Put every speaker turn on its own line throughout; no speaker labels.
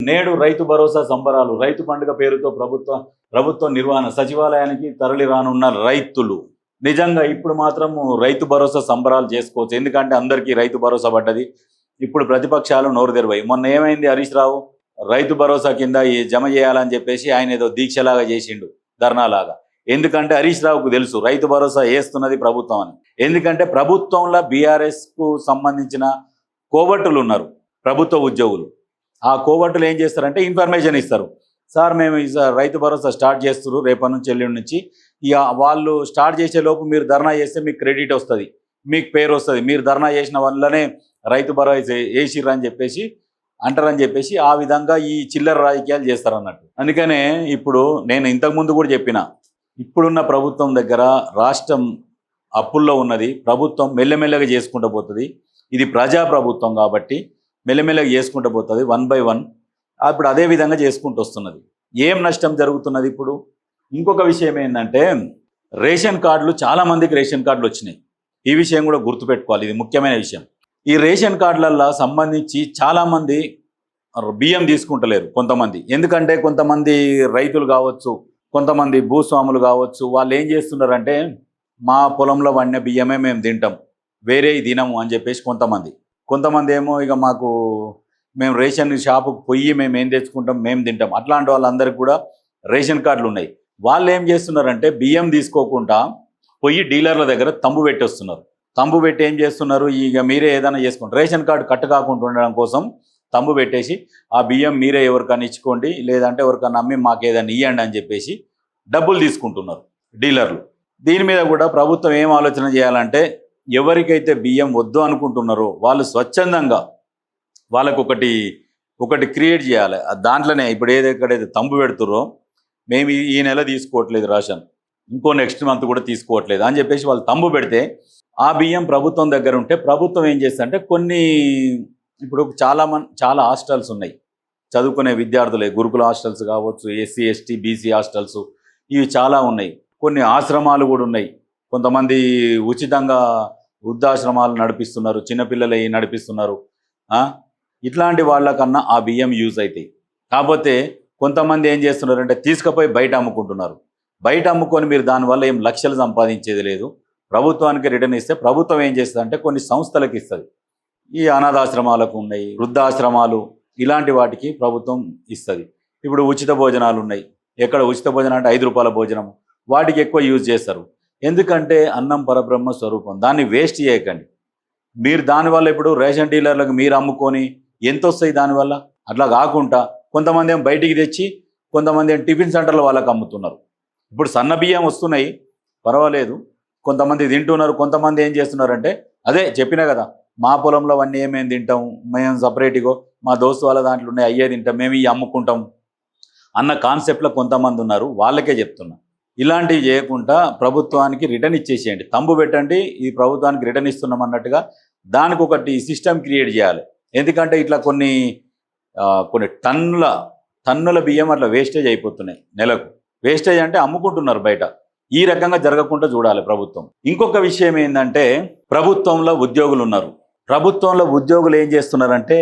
నేడు రైతు భరోసా సంబరాలు. రైతు పండుగ పేరుతో ప్రభుత్వ నిర్వహణ. సచివాలయానికి తరలి రానున్న రైతులు. నిజంగా ఇప్పుడు మాత్రం రైతు భరోసా సంబరాలు చేసుకోవచ్చు. ఎందుకంటే అందరికీ రైతు భరోసా పడ్డది. ఇప్పుడు ప్రతిపక్షాలు నోరు తెరవాయి. మొన్న ఏమైంది, హరీష్ రావు రైతు భరోసా కింద జమ చేయాలని చెప్పేసి ఆయన ఏదో దీక్షలాగా చేసిండు, ధర్నాలాగా. ఎందుకంటే హరీష్ రావుకు తెలుసు రైతు భరోసా వేస్తున్నది ప్రభుత్వం అని. ఎందుకంటే ప్రభుత్వంలో బీఆర్ఎస్కు సంబంధించిన కోవట్టులు ఉన్నారు, ప్రభుత్వ ఉద్యోగులు. ఆ కోవట్టులు ఏం చేస్తారంటే ఇన్ఫర్మేషన్ ఇస్తారు. సార్ మేము రైతు భరోసా స్టార్ట్ చేస్తున్నారు రేపటి నుంచి ఎల్లుండి నుంచి. ఇక వాళ్ళు స్టార్ట్ చేసే లోపు మీరు ధర్నా చేస్తే మీకు క్రెడిట్ వస్తుంది, మీకు పేరు వస్తుంది, మీరు ధర్నా చేసిన వల్లనే రైతు భరోసా వేసిర్రు అని చెప్పేసి అంటారని చెప్పేసి ఆ విధంగా ఈ చిల్లర రాజకీయాలు చేస్తారన్నట్టు. అందుకనే ఇప్పుడు నేను ఇంతకుముందు కూడా చెప్పిన, ఇప్పుడున్న ప్రభుత్వం దగ్గర రాష్ట్రం అప్పుల్లో ఉన్నది. ప్రభుత్వం మెల్లమెల్లగా చేసుకుంటూ పోతుంది. ఇది ప్రజా ప్రభుత్వం కాబట్టి మెల్లమెల్లగా చేసుకుంటూ పోతుంది, 1 by 1. ఇప్పుడు అదే విధంగా చేసుకుంటూ వస్తున్నది. ఏం నష్టం జరుగుతున్నది ఇప్పుడు? ఇంకొక విషయం ఏంటంటే రేషన్ కార్డులు, చాలామందికి రేషన్ కార్డులు వచ్చినాయి. ఈ విషయం కూడా గుర్తుపెట్టుకోవాలి, ఇది ముఖ్యమైన విషయం. ఈ రేషన్ కార్డులల్లో సంబంధించి చాలామంది బియ్యం తీసుకుంటలేరు కొంతమంది. ఎందుకంటే కొంతమంది రైతులు కావచ్చు, కొంతమంది భూస్వాములు కావచ్చు, వాళ్ళు ఏం చేస్తున్నారంటే మా పొలంలో వండిన బియ్యమే మేము తింటాం, వేరే తినము అని చెప్పేసి కొంతమంది ఏమో ఇక మేము రేషన్ షాపుకు పోయి మేము ఏం తెచ్చుకుంటాం, మేము తింటాం. అట్లాంటి వాళ్ళందరికీ కూడా రేషన్ కార్డులు ఉన్నాయి. వాళ్ళు ఏం చేస్తున్నారంటే బియ్యం తీసుకోకుండా పోయి డీలర్ల దగ్గర తంబు పెట్టి వస్తున్నారు. తంబు పెట్టి ఏం చేస్తున్నారు, ఇక మీరే ఏదైనా చేసుకుంటారు. రేషన్ కార్డు కట్టు కాకుండా ఉండడం కోసం తంబు పెట్టేసి ఆ బియ్యం మీరే ఎవరికైనా ఇచ్చుకోండి, లేదంటే ఎవరికైనా అమ్మి మాకు ఏదైనా ఇవ్వండి అని చెప్పేసి డబ్బులు తీసుకుంటున్నారు డీలర్లు. దీని మీద కూడా ప్రభుత్వం ఏం ఆలోచన చేయాలంటే ఎవరికైతే బియ్యం వద్దు అనుకుంటున్నారో వాళ్ళు స్వచ్ఛందంగా వాళ్ళకు ఒకటి క్రియేట్ చేయాలి. దాంట్లోనే ఇప్పుడు ఎక్కడైతే తంబు పెడుతుర్రో మేము ఈ నెల తీసుకోవట్లేదు రేషన్, ఇంకో నెక్స్ట్ మంత్ కూడా తీసుకోవట్లేదు అని చెప్పేసి వాళ్ళు తంబు పెడితే ఆ బియ్యం ప్రభుత్వం దగ్గర ఉంటే ప్రభుత్వం ఏం చేస్తుందంటే ఇప్పుడు చాలా హాస్టల్స్ ఉన్నాయి, చదువుకునే విద్యార్థులే, గురుకుల హాస్టల్స్ కావచ్చు, ఎస్సీ ఎస్టీ బీసీ హాస్టల్స్, ఇవి చాలా ఉన్నాయి. కొన్ని ఆశ్రమాలు కూడా ఉన్నాయి. కొంతమంది ఉచితంగా వృద్ధాశ్రమాలు నడిపిస్తున్నారు, చిన్నపిల్లలు నడిపిస్తున్నారు. ఇట్లాంటి వాళ్ళకన్నా ఆ బియ్యం యూజ్ అవుతాయి. కాకపోతే కొంతమంది ఏం చేస్తున్నారంటే తీసుకుపోయి బయట అమ్ముకుంటున్నారు. బయట అమ్ముకొని మీరు దానివల్ల ఏం లక్షలు సంపాదించేది లేదు. ప్రభుత్వానికి రిటర్న్ ఇస్తే ప్రభుత్వం ఏం చేస్తుంది అంటే కొన్ని సంస్థలకు ఇస్తుంది. ఈ అనాథాశ్రమాలకు ఉన్నాయి, వృద్ధాశ్రమాలు, ఇలాంటి వాటికి ప్రభుత్వం ఇస్తుంది. ఇప్పుడు ఉచిత భోజనాలు ఉన్నాయి. ఎక్కడ ఉచిత భోజనం అంటే 5 రూపాయల భోజనం, వాటికి ఎక్కువ యూజ్ చేస్తారు. ఎందుకంటే అన్నం పరబ్రహ్మ స్వరూపం, దాన్ని వేస్ట్ చేయకండి. మీరు దానివల్ల ఇప్పుడు రేషన్ డీలర్లకు మీరు అమ్ముకొని ఎంత వస్తాయి దానివల్ల? అట్లా కాకుండా కొంతమంది ఏం బయటికి తెచ్చి, కొంతమంది ఏం టిఫిన్ సెంటర్లో వాళ్ళకి అమ్ముతున్నారు. ఇప్పుడు సన్న బియ్యం వస్తున్నాయి, పర్వాలేదు, కొంతమంది తింటున్నారు. కొంతమంది ఏం చేస్తున్నారంటే అదే చెప్పినా కదా, మా పొలంలో అవన్నీ ఏమేమి తింటాం, మేము సపరేట్గా మా దోస్తు వాళ్ళ దాంట్లో ఉన్నాయి అయ్యే తింటాం, మేము ఇవి అమ్ముకుంటాం అన్న కాన్సెప్ట్లో కొంతమంది ఉన్నారు. వాళ్ళకే చెప్తున్నా, ఇలాంటివి చేయకుండా ప్రభుత్వానికి రిటర్న్ ఇచ్చేసేయండి. తంబు పెట్టండి, ఈ ప్రభుత్వానికి రిటర్న్ ఇస్తున్నాం అన్నట్టుగా దానికి ఒకటి సిస్టమ్ క్రియేట్ చేయాలి. ఎందుకంటే ఇట్లా కొన్ని టన్నుల బియ్యం అట్లా వేస్టేజ్ అయిపోతున్నాయి నెలకు. వేస్టేజ్ అంటే అమ్ముకుంటున్నారు బయట. ఈ రకంగా జరగకుండా చూడాలి ప్రభుత్వం. ఇంకొక విషయం ఏంటంటే ప్రభుత్వంలో ఉద్యోగులు ఉన్నారు. ప్రభుత్వంలో ఉద్యోగులు ఏం చేస్తున్నారంటే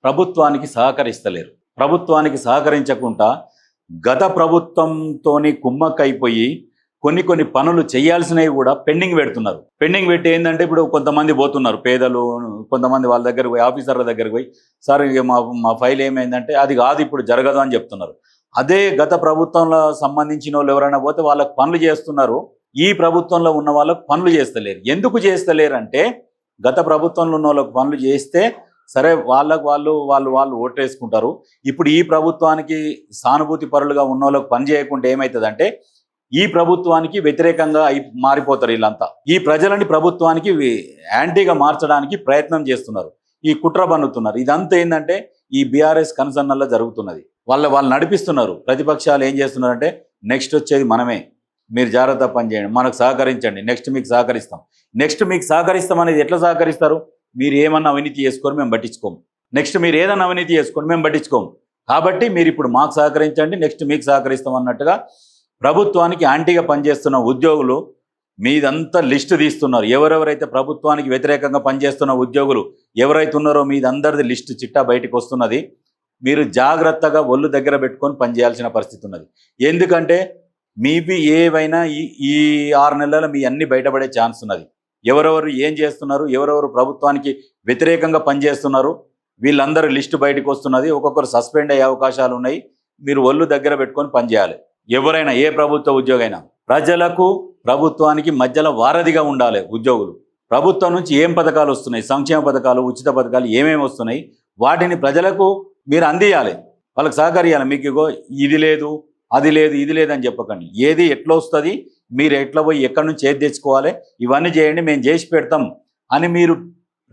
ప్రభుత్వానికి సహకరిస్తలేరు. ప్రభుత్వానికి సహకరించకుండా గత ప్రభుత్వంతోని కుమ్మక్కైపోయి కొన్ని పనులు చేయాల్సినవి కూడా పెండింగ్ పెడుతున్నారు. పెండింగ్ పెట్టి ఏంటంటే ఇప్పుడు కొంతమంది పోతున్నారు పేదలు, కొంతమంది వాళ్ళ దగ్గరకు పోయి ఆఫీసర్ల దగ్గరకు పోయి సార్ మా ఫైల్ ఏమైందంటే అది కాదు ఇప్పుడు జరగదు అని చెప్తున్నారు. అదే గత ప్రభుత్వంలో సంబంధించిన వాళ్ళు ఎవరైనా పోతే వాళ్ళకు పనులు చేస్తున్నారు. ఈ ప్రభుత్వంలో ఉన్న వాళ్ళకు పనులు చేస్తలేరు. ఎందుకు చేస్తలేరు అంటే గత ప్రభుత్వంలో ఉన్న వాళ్ళకు పనులు చేస్తే సరే వాళ్ళు ఓటేసుకుంటారు. ఇప్పుడు ఈ ప్రభుత్వానికి సానుభూతి పరులుగా ఉన్న వాళ్ళకు పని చేయకుండా ఏమవుతుందంటే ఈ ప్రభుత్వానికి వ్యతిరేకంగా మారిపోతారు వీళ్ళంతా. ఈ ప్రజలని ప్రభుత్వానికి యాంటీగా మార్చడానికి ప్రయత్నం చేస్తున్నారు, ఈ కుట్ర బన్నుతున్నారు. ఇదంతా ఏంటంటే ఈ బీఆర్ఎస్ కన్సర్న్లో జరుగుతున్నది. వాళ్ళు నడిపిస్తున్నారు. ప్రతిపక్షాలు ఏం చేస్తున్నారంటే నెక్స్ట్ వచ్చేది మనమే, మీరు జాగ్రత్త పని చేయండి, మనకు సహకరించండి, నెక్స్ట్ మీకు సహకరిస్తాం అనేది ఎట్లా సహకరిస్తారు? మీరు ఏమన్నా అవినీతి చేసుకొని మేము పట్టించుకోము, నెక్స్ట్ మీరు ఏదన్నా అవినీతి చేసుకొని మేము పట్టించుకోము, కాబట్టి మీరు ఇప్పుడు మాకు సహకరించండి, నెక్స్ట్ మీకు సహకరిస్తాం అన్నట్టుగా ప్రభుత్వానికి యాంటీగా పనిచేస్తున్న ఉద్యోగులు మీదంతా లిస్టు తీస్తున్నారు. ఎవరెవరైతే ప్రభుత్వానికి వ్యతిరేకంగా పనిచేస్తున్న ఉద్యోగులు ఎవరైతే ఉన్నారో మీదందరిది లిస్టు చిట్టా బయటకు వస్తున్నది. మీరు జాగ్రత్తగా ఒళ్ళు దగ్గర పెట్టుకొని పనిచేయాల్సిన పరిస్థితి ఉన్నది. ఎందుకంటే మీవి ఏవైనా ఈ 6 నెలల మీ అన్ని బయటపడే ఛాన్స్ ఉన్నది. ఎవరెవరు ఏం చేస్తున్నారు, ఎవరెవరు ప్రభుత్వానికి వ్యతిరేకంగా పనిచేస్తున్నారు, వీళ్ళందరూ లిస్టు బయటకు వస్తున్నది. ఒక్కొక్కరు సస్పెండ్ అయ్యే అవకాశాలు ఉన్నాయి. మీరు ఒళ్ళు దగ్గర పెట్టుకొని పనిచేయాలి. ఎవరైనా ఏ ప్రభుత్వ ఉద్యోగైనా ప్రజలకు ప్రభుత్వానికి మధ్యలో వారధిగా ఉండాలి. ఉద్యోగులు ప్రభుత్వం నుంచి ఏం పథకాలు వస్తున్నాయి, సంక్షేమ పథకాలు, ఉచిత పథకాలు ఏమేమి వస్తున్నాయి, వాటిని ప్రజలకు మీరు అందియాలి, వాళ్ళకి సహకరియాలి. మీకు ఇగో ఇది లేదు, అది లేదు, ఇది లేదని చెప్పకండి. ఏది ఎట్లా వస్తుంది, మీరు ఎట్లా పోయి ఎక్కడి నుంచి ఏది తెచ్చుకోవాలి, ఇవన్నీ చేయండి, మేము చేసి పెడతాం అని మీరు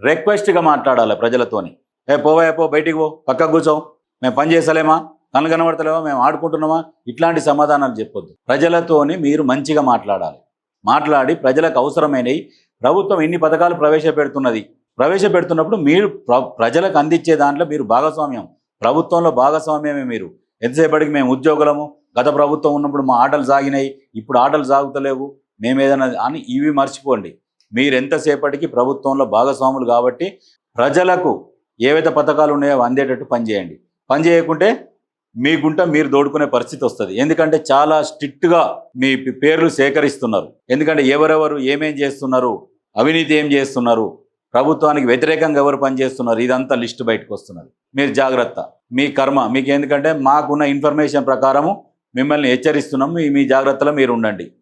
రిక్వెస్ట్గా మాట్లాడాలి ప్రజలతోని. పో బయటికి పో, పక్కకు కూర్చో, మేము పని చేసలేమా, కళ్ళు కనబడతలేమా, మేము ఆడుకుంటున్నామా, ఇట్లాంటి సమాధానాలు చెప్పొద్దు. ప్రజలతోని మీరు మంచిగా మాట్లాడాలి. మాట్లాడి ప్రజలకు అవసరమైనవి, ప్రభుత్వం ఇన్ని పథకాలు ప్రవేశపెడుతున్నప్పుడు మీరు ప్రజలకు అందించే దాంట్లో మీరు భాగస్వామ్యం, ప్రభుత్వంలో భాగస్వామ్యమే. మీరు ఎంతసేపటికి మేము ఉద్యోగులము, గత ప్రభుత్వం ఉన్నప్పుడు మా ఆటలు సాగినాయి, ఇప్పుడు ఆటలు సాగుతలేవు, మేము ఏదైనా అని ఇవి మర్చిపోండి. మీరు ఎంతసేపటికి ప్రభుత్వంలో భాగస్వాములు కాబట్టి ప్రజలకు ఏవైతే పథకాలు ఉన్నాయో అందేటట్టు పనిచేయండి. పని చేయకుంటే మీకుంట మీరు దోడుకునే పరిస్థితి వస్తుంది. ఎందుకంటే చాలా స్ట్రిక్ట్గా మీ పేర్లు సేకరిస్తున్నారు. ఎందుకంటే ఎవరెవరు ఏమేం చేస్తున్నారు, అవినీతి ఏం చేస్తున్నారు, ప్రభుత్వానికి వ్యతిరేకంగా ఎవరు పనిచేస్తున్నారు, ఇదంతా లిస్టు బయటకు వస్తున్నది. మీరు జాగ్రత్త, మీ కర్మ మీకు. ఎందుకంటే మాకున్న ఇన్ఫర్మేషన్ ప్రకారము మిమ్మల్ని హెచ్చరిస్తున్నాం, మీ జాగ్రత్తలో మీరు ఉండండి.